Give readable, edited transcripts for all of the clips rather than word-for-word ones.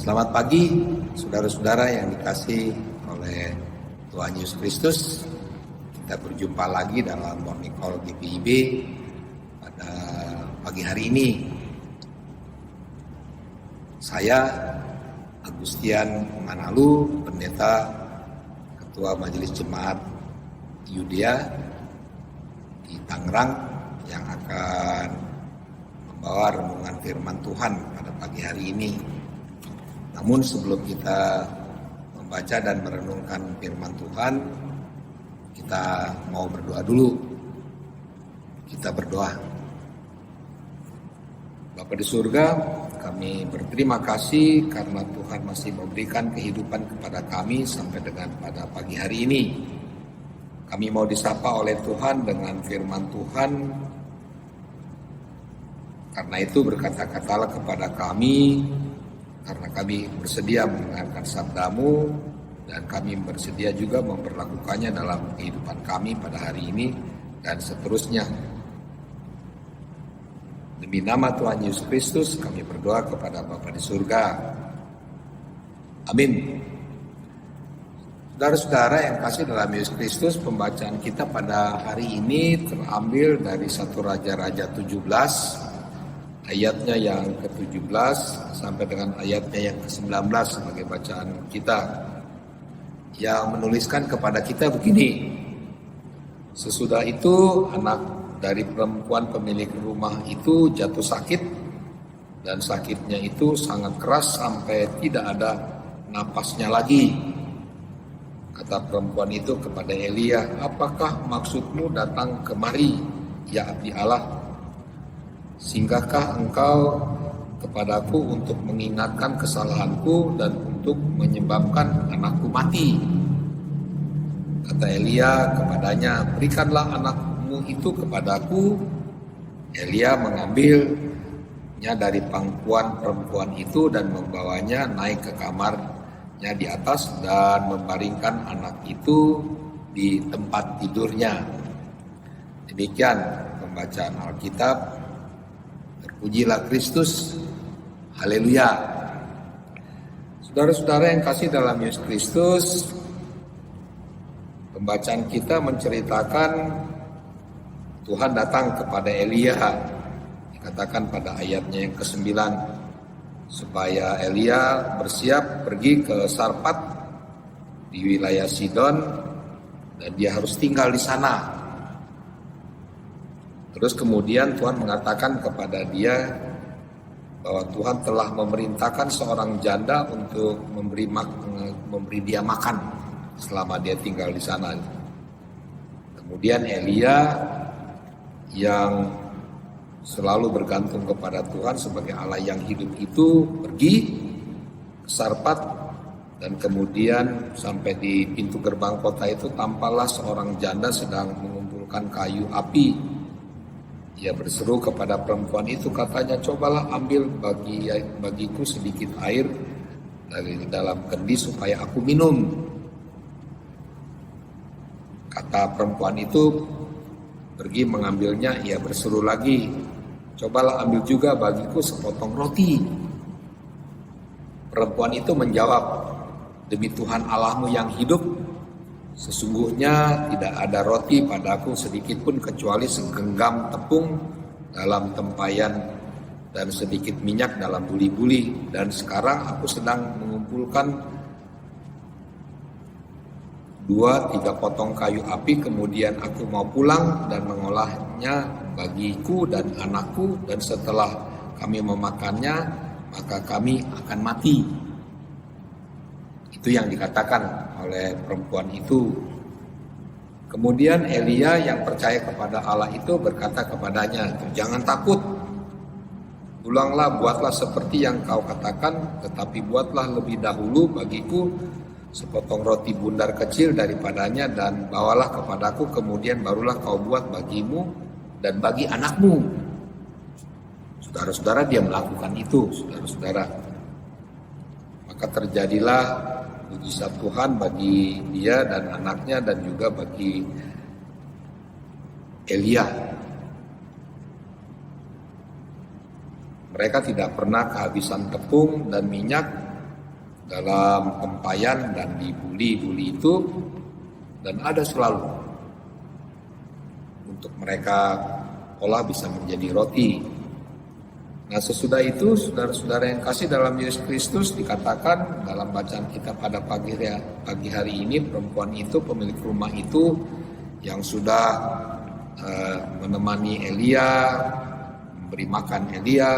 Selamat pagi, saudara-saudara yang dikasihi oleh Tuhan Yesus Kristus. Kita berjumpa lagi dalam Morning Call GPIB pada pagi hari ini. Saya Agustian Manalu, Pendeta Ketua Majelis Jemaat Yudea di Tangerang, yang akan membawa renungan firman Tuhan pada pagi hari ini. Namun sebelum kita membaca dan merenungkan firman Tuhan, kita mau berdoa dulu. Kita berdoa. Bapa di surga, kami berterima kasih karena Tuhan masih memberikan kehidupan kepada kami sampai dengan pada pagi hari ini. Kami mau disapa oleh Tuhan dengan firman Tuhan. Karena itu berkata-katalah kepada kami, karena kami bersedia mendengarkan sabda-Mu dan kami bersedia juga memperlakukannya dalam kehidupan kami pada hari ini dan seterusnya. Demi nama Tuhan Yesus Kristus kami berdoa kepada Bapa di surga. Amin. Saudara-saudara yang kasih dalam Yesus Kristus, pembacaan kita pada hari ini terambil dari 1 Raja-Raja 17 ayatnya yang ke-17 sampai dengan ayatnya yang ke-19 sebagai bacaan kita, yang menuliskan kepada kita begini. Sesudah itu anak dari perempuan pemilik rumah itu jatuh sakit, dan sakitnya itu sangat keras sampai tidak ada napasnya lagi. Kata perempuan itu kepada Elia, "Apakah maksudmu datang kemari, ya abdi Allah? Singgahkah engkau kepadaku untuk mengingatkan kesalahanku dan untuk menyebabkan anakku mati?" Kata Elia kepadanya, "Berikanlah anakmu itu kepadaku." Elia mengambilnya dari pangkuan perempuan itu dan membawanya naik ke kamarnya di atas dan membaringkan anak itu di tempat tidurnya. Demikian pembacaan Alkitab. Pujilah Kristus, haleluya. Saudara-saudara yang kasih dalam Yesus Kristus, pembacaan kita menceritakan Tuhan datang kepada Elia, dikatakan pada ayatnya yang ke-9, supaya Elia bersiap pergi ke Sarpat di wilayah Sidon dan dia harus tinggal di sana. Terus kemudian Tuhan mengatakan kepada dia bahwa Tuhan telah memerintahkan seorang janda untuk memberi dia makan selama dia tinggal di sana. Kemudian Elia yang selalu bergantung kepada Tuhan sebagai Allah yang hidup itu pergi ke Sarpat, dan kemudian sampai di pintu gerbang kota itu tampaklah seorang janda sedang mengumpulkan kayu api. Ia berseru kepada perempuan itu, katanya, "Cobalah ambil bagiku sedikit air dari dalam kendi supaya aku minum." Kata perempuan itu, pergi mengambilnya. Ia berseru lagi, cobalah ambil juga bagiku sepotong roti. Perempuan itu menjawab, demi Tuhan Allahmu yang hidup, sesungguhnya tidak ada roti padaku sedikit pun kecuali segenggam tepung dalam tempayan dan sedikit minyak dalam buli-buli. Dan sekarang aku sedang mengumpulkan 2-3 potong kayu api, kemudian aku mau pulang dan mengolahnya bagiku dan anakku, dan setelah kami memakannya maka kami akan mati. Itu yang dikatakan oleh perempuan itu. Kemudian Elia yang percaya kepada Allah itu berkata kepadanya, jangan takut, pulanglah, buatlah seperti yang kau katakan, tetapi buatlah lebih dahulu bagiku sepotong roti bundar kecil daripadanya dan bawalah kepadaku, kemudian barulah kau buat bagimu dan bagi anakmu. Saudara-saudara, dia melakukan itu, saudara-saudara. Maka terjadilah mujizat Tuhan bagi dia dan anaknya dan juga bagi Elia. Mereka tidak pernah kehabisan tepung dan minyak dalam tempayan dan di buli-buli itu, dan ada selalu untuk mereka olah bisa menjadi roti. Nah, sesudah itu saudara-saudara yang kasih dalam Yesus Kristus, dikatakan dalam bacaan kita pada pagi hari ini, perempuan itu, pemilik rumah itu yang sudah menemani Elia, memberi makan Elia,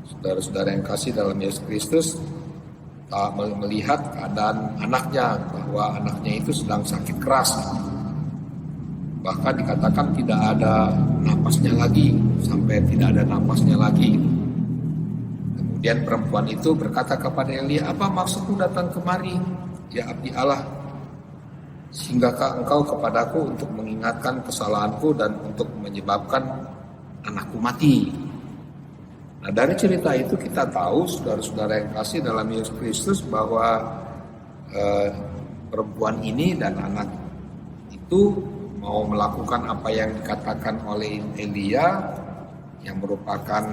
saudara-saudara yang kasih dalam Yesus Kristus melihat keadaan anaknya, bahwa anaknya itu sedang sakit keras, bahkan dikatakan tidak ada napasnya lagi, sampai tidak ada napasnya lagi. Kemudian perempuan itu berkata kepada Elia, apa maksudmu datang kemari, ya abdi Allah? Singgahkah engkau kepadaku untuk mengingatkan kesalahanku dan untuk menyebabkan anakku mati? Nah, dari cerita itu kita tahu, saudara-saudara yang kasih dalam Yesus Kristus, bahwa perempuan ini dan anak itu mau melakukan apa yang dikatakan oleh Elia, yang merupakan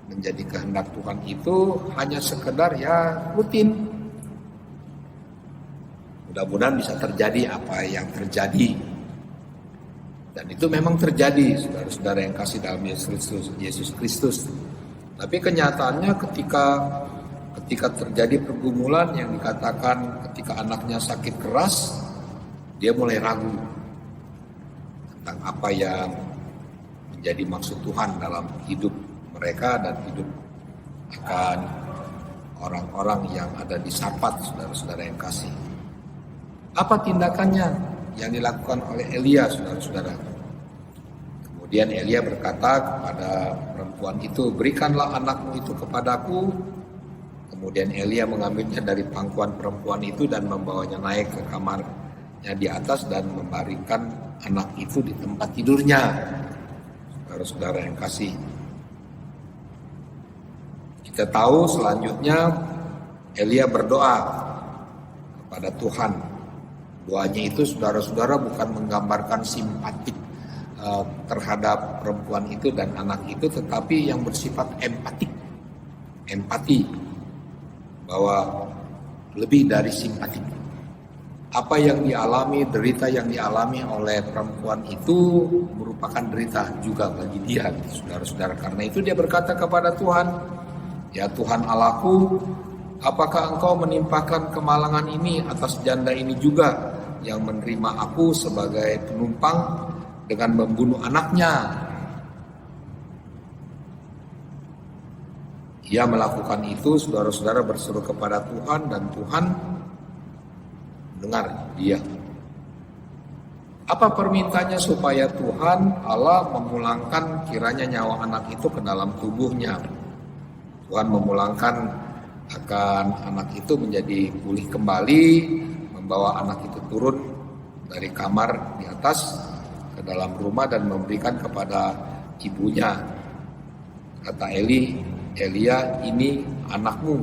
menjadi kehendak Tuhan itu hanya sekedar ya rutin. Mudah-mudahan bisa terjadi apa yang terjadi. Dan itu memang terjadi, saudara-saudara yang kasih dalam Yesus Kristus. Tapi kenyataannya ketika terjadi pergumulan yang dikatakan ketika anaknya sakit keras, dia mulai ragu tentang apa yang menjadi maksud Tuhan dalam hidup mereka dan hidup akan orang-orang yang ada di Sarfat, saudara-saudara yang kasih. Apa tindakannya yang dilakukan oleh Elia, saudara-saudara? Kemudian Elia berkata kepada perempuan itu, berikanlah anakmu itu kepadaku. Kemudian Elia mengambilnya dari pangkuan perempuan itu dan membawanya naik ke kamarnya di atas dan membaringkan anak itu di tempat tidurnya. Saudara-saudara yang kasih, kita tahu selanjutnya Elia berdoa kepada Tuhan. Doanya itu, saudara-saudara, bukan menggambarkan simpatik terhadap perempuan itu dan anak itu, tetapi yang bersifat empati, bahwa lebih dari simpatik. Apa yang dialami, derita yang dialami oleh perempuan itu merupakan derita juga bagi dia, saudara-saudara. Karena itu dia berkata kepada Tuhan, ya Tuhan Allahku, apakah engkau menimpakan kemalangan ini atas janda ini juga yang menerima aku sebagai penumpang dengan membunuh anaknya? Ia melakukan itu, saudara-saudara, berseru kepada Tuhan, dan Tuhan mendengar dia. Apa permintaannya? Supaya Tuhan Allah memulangkan kiranya nyawa anak itu ke dalam tubuhnya. Tuhan memulangkan akan anak itu menjadi pulih kembali, membawa anak itu turun dari kamar di atas ke dalam rumah dan memberikan kepada ibunya. Kata Elia, ini anakmu,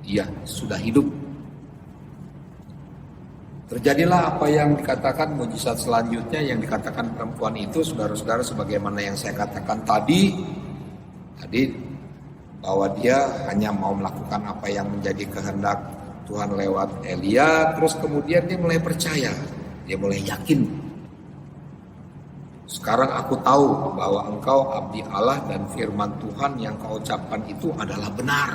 dia sudah hidup. Terjadilah apa yang dikatakan mujizat selanjutnya yang dikatakan perempuan itu, saudara-saudara, sebagaimana yang saya katakan tadi bahwa dia hanya mau melakukan apa yang menjadi kehendak Tuhan lewat Elia, terus kemudian dia mulai percaya, dia mulai yakin. Sekarang aku tahu bahwa engkau abdi Allah dan firman Tuhan yang kau ucapkan itu adalah benar.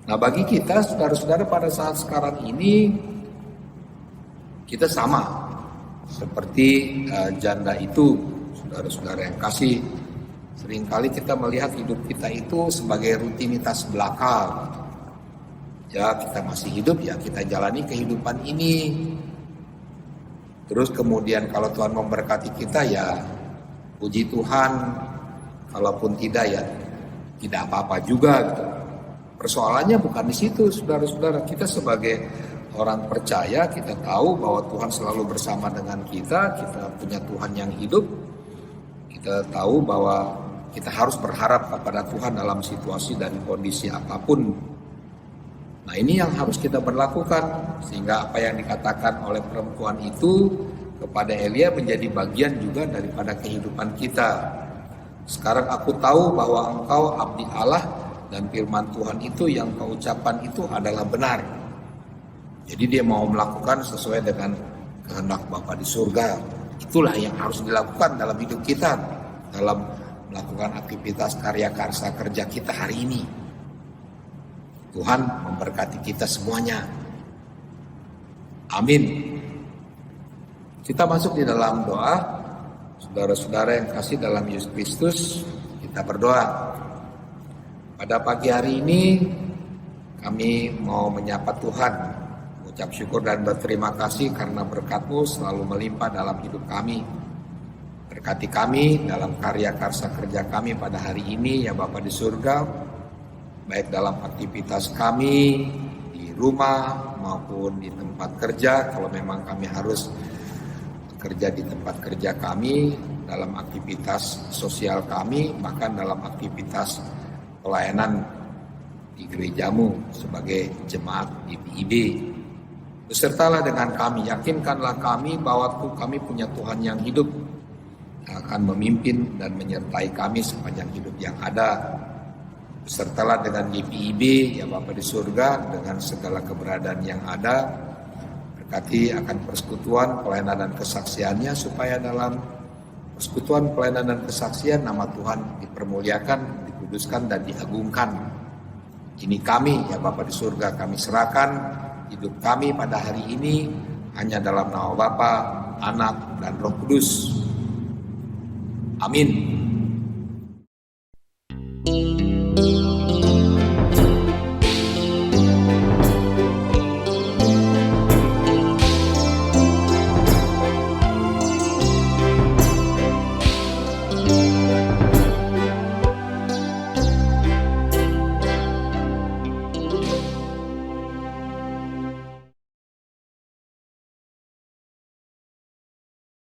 Nah, bagi kita, saudara-saudara, pada saat sekarang ini kita sama seperti janda itu, saudara-saudara yang kasih. Seringkali kita melihat hidup kita itu sebagai rutinitas belaka. Ya, kita masih hidup, ya kita jalani kehidupan ini. Terus kemudian kalau Tuhan memberkati kita, ya puji Tuhan. Kalaupun tidak, ya tidak apa-apa juga gitu. Persoalannya bukan di situ, saudara-saudara. Kita sebagai orang percaya, kita tahu bahwa Tuhan selalu bersama dengan kita. Kita punya Tuhan yang hidup. Kita tahu bahwa kita harus berharap kepada Tuhan dalam situasi dan kondisi apapun. Nah, ini yang harus kita berlakukan, sehingga apa yang dikatakan oleh perempuan itu kepada Elia menjadi bagian juga daripada kehidupan kita. Sekarang aku tahu bahwa engkau abdi Allah dan firman Tuhan itu yang kau ucapkan itu adalah benar. Jadi dia mau melakukan sesuai dengan kehendak Bapa di surga. Itulah yang harus dilakukan dalam hidup kita, dalam melakukan aktivitas karya karsa kerja kita hari ini. Tuhan memberkati kita semuanya. Amin. Kita masuk di dalam doa. Saudara-saudara yang kasih dalam Yesus Kristus, kita berdoa. Pada pagi hari ini kami mau menyapa Tuhan, mengucap syukur dan berterima kasih karena berkat-Mu selalu melimpah dalam hidup kami. Berkati kami dalam karya karsa kerja kami pada hari ini, ya Bapa di surga, baik dalam aktivitas kami di rumah maupun di tempat kerja. Kalau memang kami harus bekerja di tempat kerja kami, dalam aktivitas sosial kami, bahkan dalam aktivitas pelayanan di gerejamu sebagai jemaat GPIB. Besertalah dengan kami, yakinkanlah kami bahwa kami punya Tuhan yang hidup, yang akan memimpin dan menyertai kami sepanjang hidup yang ada. Besertalah dengan GPIB, ya Bapa di surga, dengan segala keberadaan yang ada. Berkati akan persekutuan, pelayanan dan kesaksiannya, supaya dalam persekutuan, pelayanan dan kesaksian nama Tuhan dipermuliakan, dikuduskan dan diagungkan. Ini kami, ya Bapa di surga, kami serahkan hidup kami pada hari ini hanya dalam nama Bapa, Anak, dan Roh Kudus. Amin.